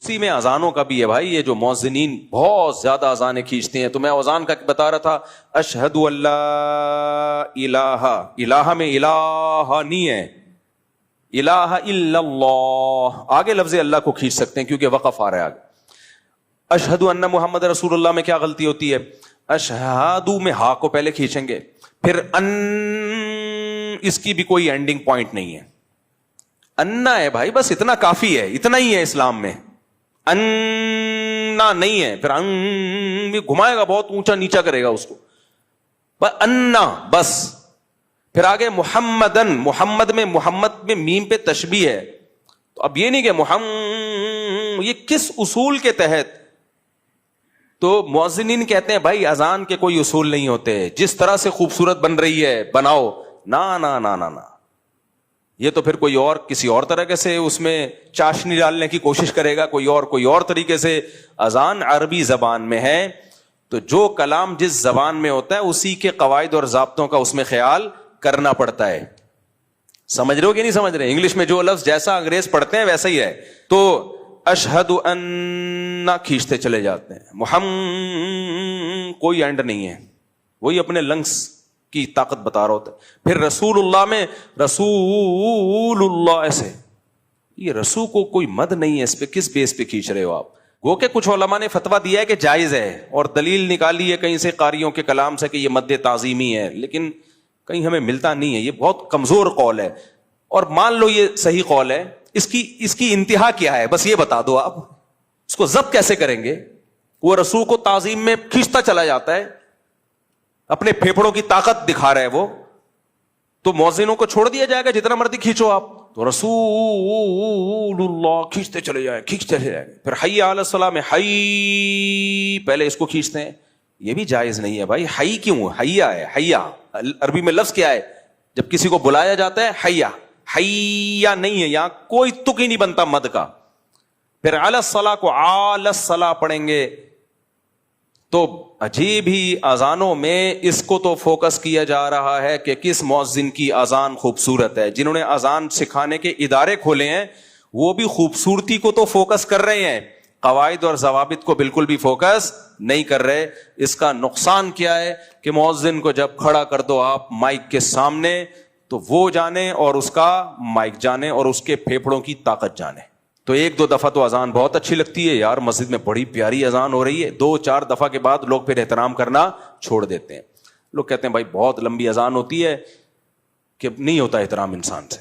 اسی میں اذانوں کا بھی ہے بھائی. یہ جو مؤذنین بہت زیادہ اذانیں کھینچتے ہیں, تو میں اذان کا بتا رہا تھا, اشہد اللہ الہ, الہ میں الہ نہیں ہے, الہ الا اللہ, آگے لفظ اللہ کو کھینچ سکتے ہیں کیونکہ وقف آ رہا ہے آگے. اشہد ان محمد رسول اللہ میں کیا غلطی ہوتی ہے, اشہد میں ہا کو پہلے کھینچیں گے, پھر ان, اس کی بھی کوئی اینڈنگ پوائنٹ نہیں ہے, انا ہے بھائی, بس اتنا کافی ہے, اتنا ہی ہے اسلام میں. انا نہیں ہے, پھر ان بھی گھمائے گا, بہت اونچا نیچا کرے گا اس کو, انا بس. پھر آگے محمدن, محمد میں میم پہ تشبیہ ہے, تو اب یہ نہیں کہ محمد, یہ کس اصول کے تحت. تو مؤذنین کہتے ہیں بھائی اذان کے کوئی اصول نہیں ہوتے, جس طرح سے خوبصورت بن رہی ہے بناؤ. نا نا نا نا نا, یہ تو پھر کوئی اور کسی اور طرح سے اس میں چاشنی ڈالنے کی کوشش کرے گا, کوئی اور طریقے سے. اذان عربی زبان میں ہے, تو جو کلام جس زبان میں ہوتا ہے اسی کے قواعد اور ضابطوں کا اس میں خیال کرنا پڑتا ہے. سمجھ رہے ہو کہ نہیں سمجھ رہے؟ انگلش میں جو لفظ جیسا انگریز پڑھتے ہیں ویسا ہی ہے. تو اشہد ان کھینچتے چلے جاتے ہیں, محمد کوئی اینڈ نہیں ہے, وہی اپنے لنگس کی طاقت بتا رہا ہوتا ہے. پھر رسول اللہ میں رسول اللہ ایسے, یہ رسول کو کوئی مد نہیں ہے, اس پہ کس بیس پہ کھینچ رہے ہو آپ؟ وہ کہ کچھ علماء نے فتویٰ دیا ہے کہ جائز ہے, اور دلیل نکالی ہے کہیں سے قاریوں کے کلام سے کہ یہ مد تعظیمی ہے, لیکن کہیں ہمیں ملتا نہیں ہے. یہ بہت کمزور قول ہے, اور مان لو یہ صحیح قول ہے, اس کی انتہا کیا ہے بس یہ بتا دو آپ, اس کو ضبط کیسے کریں گے؟ وہ رسول کو تعظیم میں کھینچتا چلا جاتا ہے, اپنے پھیپھڑوں کی طاقت دکھا رہا ہے وہ, تو مؤذنوں کو چھوڑ دیا جائے گا جتنا مرضی کھینچو آپ. تو رسول اللہ کھینچتے چلے جائیں. پھر حی علی الصلاۃ میں حی پہلے اس کو کھینچتے ہیں, یہ بھی جائز نہیں ہے بھائی. حی کیوں؟ حیا ہے, حیا عربی میں لفظ کیا ہے, جب کسی کو بلایا جاتا ہے حیا, حیا نہیں ہے, یہاں کوئی تک ہی نہیں بنتا مد کا. پھر علی الصلاۃ کو علی الصلاۃ پڑھیں گے. تو عجیب ہی اذانوں میں اس کو تو فوکس کیا جا رہا ہے کہ کس مؤذن کی اذان خوبصورت ہے. جنہوں نے اذان سکھانے کے ادارے کھولے ہیں وہ بھی خوبصورتی کو تو فوکس کر رہے ہیں, قواعد اور ضوابط کو بالکل بھی فوکس نہیں کر رہے. اس کا نقصان کیا ہے کہ مؤذن کو جب کھڑا کر دو آپ مائک کے سامنے, تو وہ جانے اور اس کا مائک جانے اور اس کے پھیپھڑوں کی طاقت جانے. تو ایک دو دفعہ تو اذان بہت اچھی لگتی ہے یار, مسجد میں بڑی پیاری اذان ہو رہی ہے, 2-4 دفعہ کے بعد لوگ پھر احترام کرنا چھوڑ دیتے ہیں. لوگ کہتے ہیں بھائی بہت لمبی اذان ہوتی ہے, کہ نہیں ہوتا احترام انسان سے.